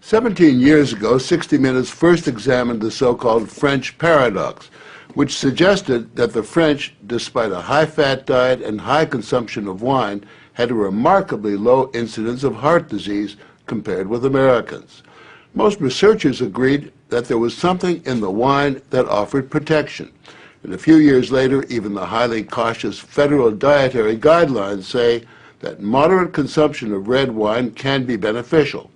17 years ago, 60 Minutes first examined the so-called French paradox, which suggested that the French, despite a high-fat diet and high consumption of wine, had a remarkably low incidence of heart disease compared with Americans. Most researchers agreed that there was something in the wine that offered protection. And a few years later, even the highly cautious federal dietary guidelines say that moderate consumption of red wine can be beneficial.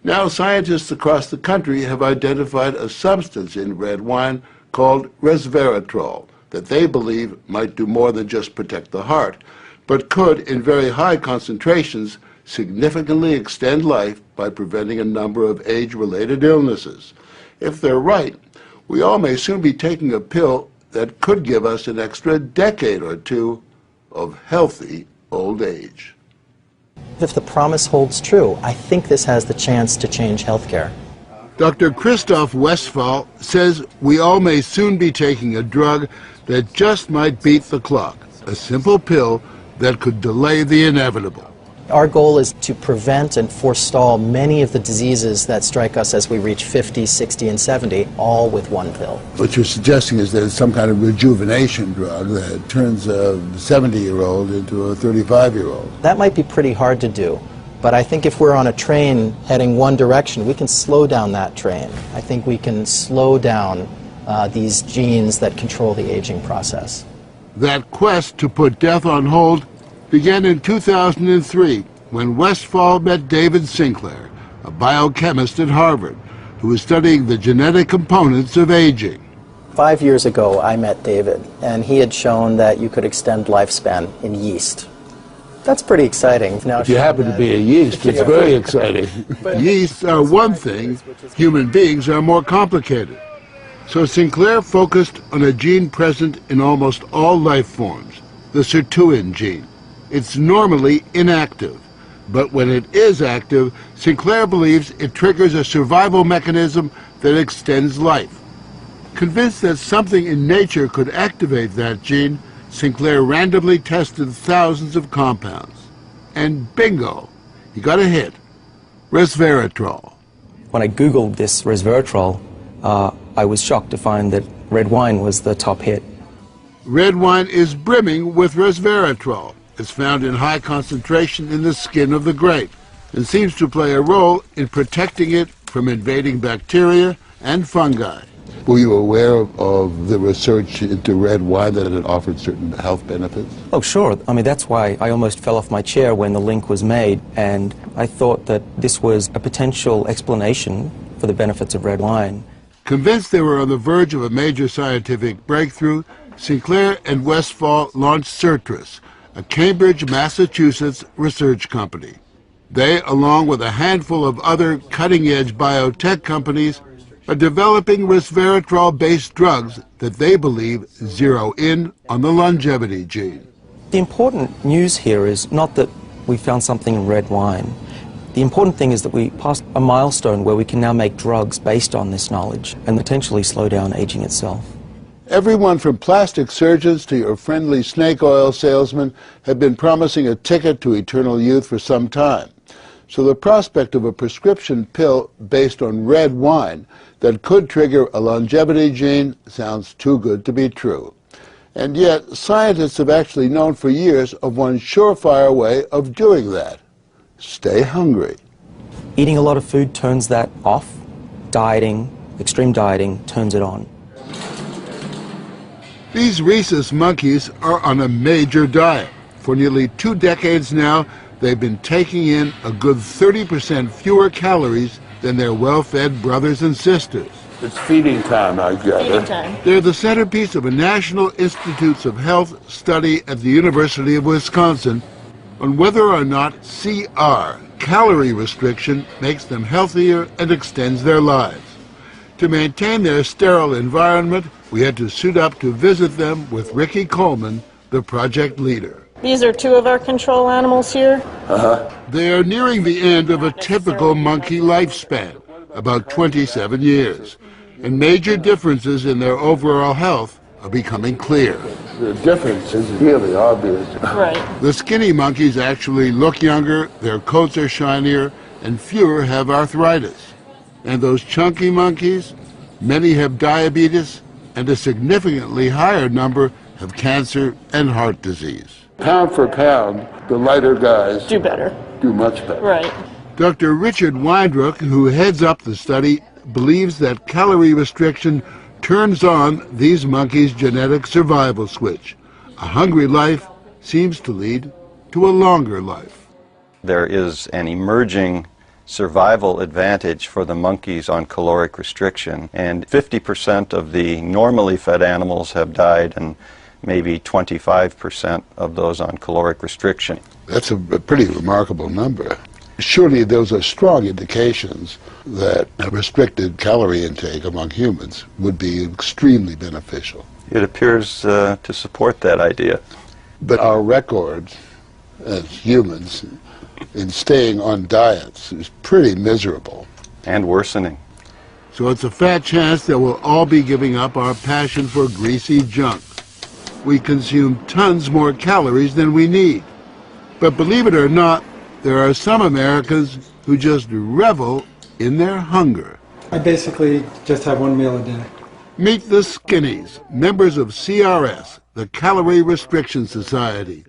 Now, scientists across the country have identified a substance in red wine called Resveratrol that they believe might do more than just protect the heart, but could, in very high concentrations, significantly extend life by preventing a number of age-related illnesses. If they're right, we all may soon be taking a pill that could give us an extra decade or two of healthy old age. If the promise holds true, I think this has the chance to change healthcare. Dr. Christoph Westphal says we all may soon be taking a drug that just might beat the clock, a simple pill that could delay the inevitable. Our goal is to prevent and forestall many of the diseases that strike us as we reach 50, 60, and 70, all with one pill. What you're suggesting is that it's some kind of rejuvenation drug that turns a 70-year-old into a 35-year-old. That might be pretty hard to do, but I think if we're on a train heading one direction, we can slow down that train. I think we can slow down these genes that control the aging process. That quest to put death on hold began in 2003 when Westphal met David Sinclair, a biochemist at Harvard, who was studying the genetic components of aging. 5 years ago, I met David, and he had shown that you could extend lifespan in yeast. That's pretty exciting. Now, if you happen to be a yeast, it's very exciting. Yeasts are one thing, human beings are more complicated. So Sinclair focused on a gene present in almost all life forms, the sirtuin gene. It's normally inactive, but when it is active, Sinclair believes it triggers a survival mechanism that extends life. Convinced that something in nature could activate that gene, Sinclair randomly tested thousands of compounds. And bingo, he got a hit, Resveratrol. When I Googled this Resveratrol, I was shocked to find that red wine was the top hit. Red wine is brimming with Resveratrol. It's found in high concentration in the skin of the grape and seems to play a role in protecting it from invading bacteria and fungi. Were you aware of the research into red wine that it offered certain health benefits? Oh, sure. I mean, that's why I almost fell off my chair when the link was made, and I thought that this was a potential explanation for the benefits of red wine. Convinced they were on the verge of a major scientific breakthrough, Sinclair and Westphal launched Certris, a Cambridge, Massachusetts research company. They, along with a handful of other cutting-edge biotech companies, are developing resveratrol-based drugs that they believe zero in on the longevity gene. The important news here is not that we found something in red wine. The important thing is that we passed a milestone where we can now make drugs based on this knowledge and potentially slow down aging itself. Everyone from plastic surgeons to your friendly snake oil salesman have been promising a ticket to eternal youth for some time. So the prospect of a prescription pill based on red wine that could trigger a longevity gene sounds too good to be true. And yet, scientists have actually known for years of one surefire way of doing that. Stay hungry. Eating a lot of food turns that off. Dieting, extreme dieting, turns it on. These rhesus monkeys are on a major diet. For nearly 2 decades now, they've been taking in a good 30% fewer calories than their well-fed brothers and sisters. It's feeding time, I gather. Feeding time. They're the centerpiece of a National Institutes of Health study at the University of Wisconsin on whether or not CR, calorie restriction, makes them healthier and extends their lives. To maintain their sterile environment, we had to suit up to visit them with Ricky Coleman, the project leader. These are 2 of our control animals here. They are nearing the end of a typical monkey lifespan, about 27 years, and major differences in their overall health are becoming clear. The difference is really obvious. Right. The skinny monkeys actually look younger, their coats are shinier, and fewer have arthritis. And those chunky monkeys, many have diabetes, and a significantly higher number have cancer and heart disease. Pound for pound, the lighter guys Do better. do much better. Right. Dr. Richard Weindruck, who heads up the study, believes that calorie restriction turns on these monkeys' genetic survival switch. A hungry life seems to lead to a longer life. There is an emerging survival advantage for the monkeys on caloric restriction, and 50% of the normally fed animals have died, and maybe 25% of those on caloric restriction. That's a pretty remarkable number. Surely those are strong indications that a restricted calorie intake among humans would be extremely beneficial. It appears to support that idea. But our record as humans in staying on diets is pretty miserable. And worsening. So it's a fat chance that we'll all be giving up our passion for greasy junk. We consume tons more calories than we need. But believe it or not, there are some Americans who just revel in their hunger. I basically just have one meal a day. Meet the Skinnies, members of CRS, the Calorie Restriction Society,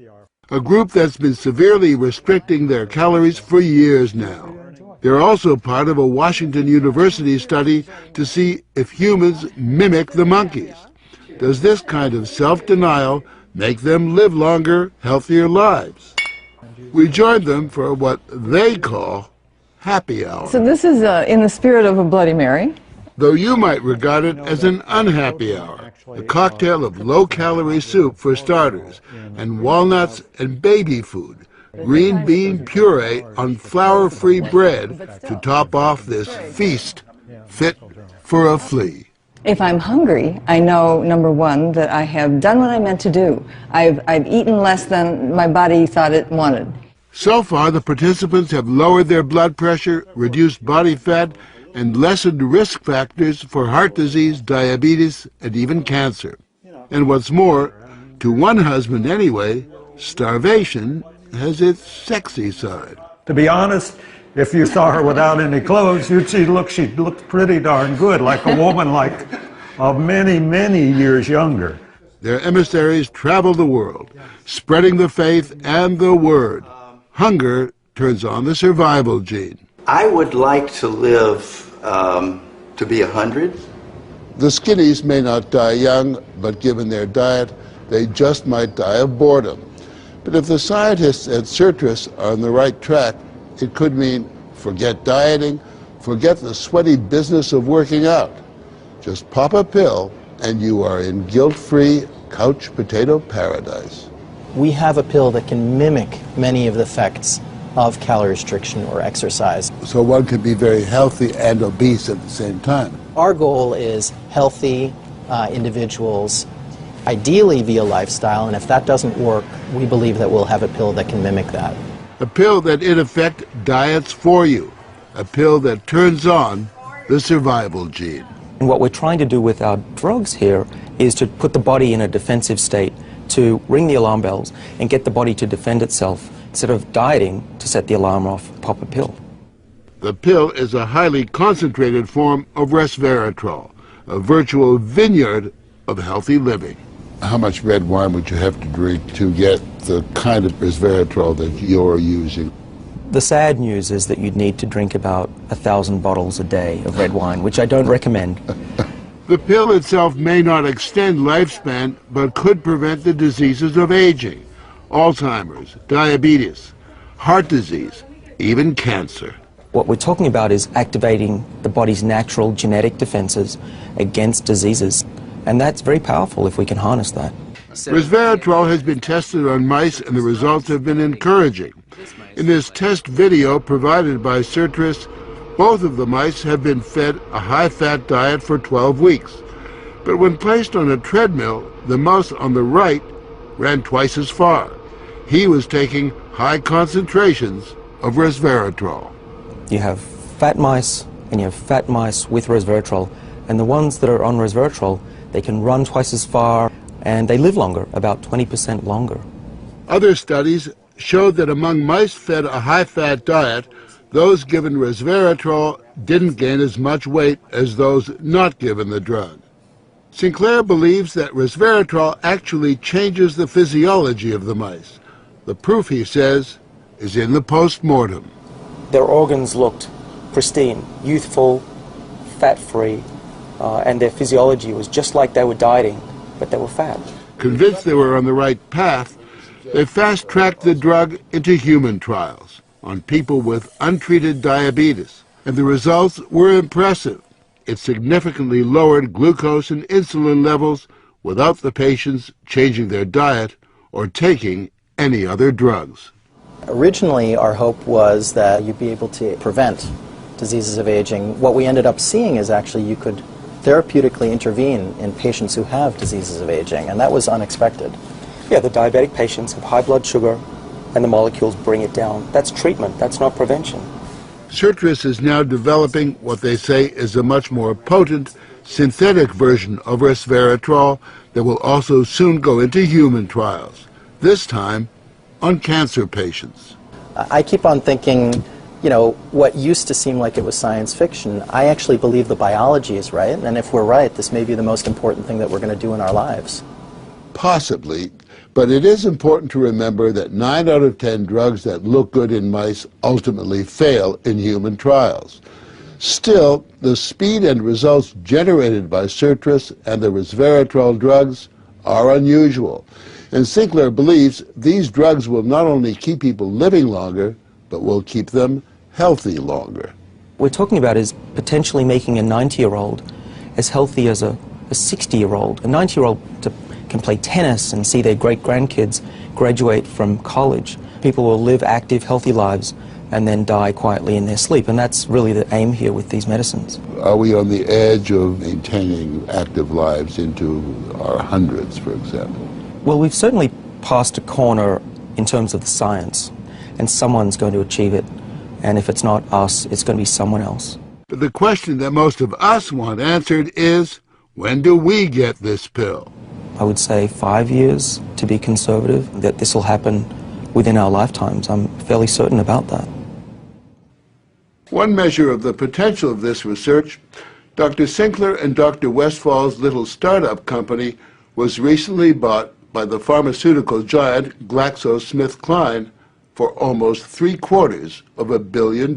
a group that's been severely restricting their calories for years now. They're also part of a Washington University study to see if humans mimic the monkeys. Does this kind of self-denial make them live longer, healthier lives? We joined them for what they call happy hour. So this is in the spirit of a Bloody Mary. Though you might regard it as an unhappy hour, a cocktail of low-calorie soup for starters, and walnuts and baby food, green bean puree on flour-free bread to top off this feast fit for a flea. If I'm hungry, I know, number one, that I have done what I meant to do. I've eaten less than my body thought it wanted. So far, the participants have lowered their blood pressure, reduced body fat, and lessened risk factors for heart disease, diabetes, and even cancer. And what's more, to one husband anyway, starvation has its sexy side. To be honest, if you saw her without any clothes, she looked pretty darn good, like a woman like of many, many years younger. Their emissaries travel the world, spreading the faith and the word. Hunger turns on the survival gene. I would like to live to be 100. The Skinnies may not die young, but given their diet, they just might die of boredom. But if the scientists at Certus are on the right track, it could mean forget dieting, forget the sweaty business of working out. Just pop a pill and you are in guilt-free couch potato paradise. We have a pill that can mimic many of the effects of calorie restriction or exercise. So one can be very healthy and obese at the same time. Our goal is healthy individuals, ideally via lifestyle, and if that doesn't work, we believe that we'll have a pill that can mimic that. A pill that in effect diets for you. A pill that turns on the survival gene. And what we're trying to do with our drugs here is to put the body in a defensive state, to ring the alarm bells and get the body to defend itself instead of dieting to set the alarm off, pop a pill. The pill is a highly concentrated form of Resveratrol, a virtual vineyard of healthy living. How much red wine would you have to drink to get the kind of Resveratrol that you're using? The sad news is that you'd need to drink about 1,000 bottles a day of red wine, which I don't recommend. The pill itself may not extend lifespan, but could prevent the diseases of aging, Alzheimer's, diabetes, heart disease, even cancer. What we're talking about is activating the body's natural genetic defenses against diseases, and that's very powerful if we can harness that. Resveratrol has been tested on mice and the results have been encouraging. In this test video provided by Certus, both of the mice have been fed a high-fat diet for 12 weeks. But when placed on a treadmill, the mouse on the right ran twice as far. He was taking high concentrations of Resveratrol. You have fat mice and you have fat mice with Resveratrol, and the ones that are on Resveratrol, they can run twice as far and they live longer, about 20% longer. Other studies showed that among mice fed a high-fat diet, those given resveratrol didn't gain as much weight as those not given the drug. Sinclair believes that resveratrol actually changes the physiology of the mice. The proof, he says, is in the post-mortem. Their organs looked pristine, youthful, fat-free, and their physiology was just like they were dieting, but they were fat. Convinced they were on the right path, they fast-tracked the drug into human trials on people with untreated diabetes, and the results were impressive. It significantly lowered glucose and insulin levels without the patients changing their diet or taking any other drugs. Originally, our hope was that you'd be able to prevent diseases of aging. What we ended up seeing is actually you could therapeutically intervene in patients who have diseases of aging, and that was unexpected. Yeah, the diabetic patients have high blood sugar, and the molecules bring it down. That's treatment, that's not prevention. Sirtris is now developing what they say is a much more potent synthetic version of resveratrol that will also soon go into human trials, this time on cancer patients. I keep on thinking, you know, what used to seem like it was science fiction, I actually believe the biology is right, and if we're right, this may be the most important thing that we're going to do in our lives. Possibly, but it is important to remember that 9 out of 10 drugs that look good in mice ultimately fail in human trials. Still, the speed and results generated by Sirtris and the resveratrol drugs are unusual, and Sinclair believes these drugs will not only keep people living longer, but will keep them healthy longer. What we're talking about is potentially making a 90-year-old as healthy as a 60-year-old. A 90-year-old can play tennis and see their great-grandkids graduate from college. People will live active, healthy lives and then die quietly in their sleep, and that's really the aim here with these medicines. Are we on the edge of maintaining active lives into our hundreds, for example? Well, we've certainly passed a corner in terms of the science, and someone's going to achieve it, and if it's not us, it's going to be someone else. But the question that most of us want answered is, when do we get this pill? I would say 5 years, to be conservative, that this will happen within our lifetimes. I'm fairly certain about that. One measure of the potential of this research, Dr. Sinclair and Dr. Westfall's little startup company was recently bought by the pharmaceutical giant GlaxoSmithKline for almost $750 million.